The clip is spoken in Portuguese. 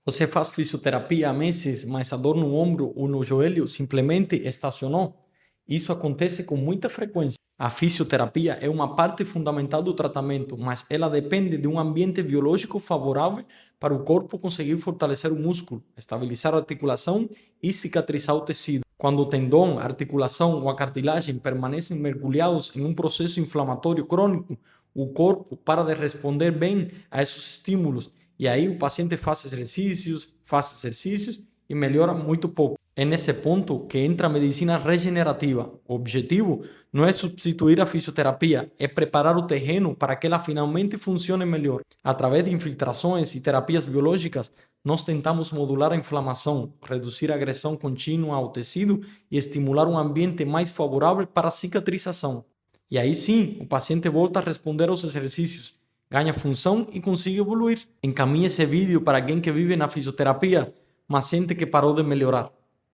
Você faz fisioterapia há meses, mas a dor no ombro ou no joelho simplesmente estacionou? Isso acontece com muita frequência. A fisioterapia é uma parte fundamental do tratamento, mas ela depende de um ambiente biológico favorável para o corpo conseguir fortalecer o músculo, estabilizar a articulação e cicatrizar o tecido. Quando o tendão, a articulação ou a cartilagem permanecem mergulhados em um processo inflamatório crônico, o corpo para de responder bem a esses estímulos e aí o paciente faz exercícios e melhora muito pouco. É nesse ponto que entra a medicina regenerativa. O objetivo não é substituir a fisioterapia, é preparar o terreno para que ela finalmente funcione melhor. Através de infiltrações e terapias biológicas, nós tentamos modular a inflamação, reduzir a agressão contínua ao tecido e estimular um ambiente mais favorável para a cicatrização. E aí sim, o paciente volta a responder aos exercícios, ganha função e consegue evoluir. Encaminhe esse vídeo para alguém que vive na fisioterapia, mas sente que parou de melhorar.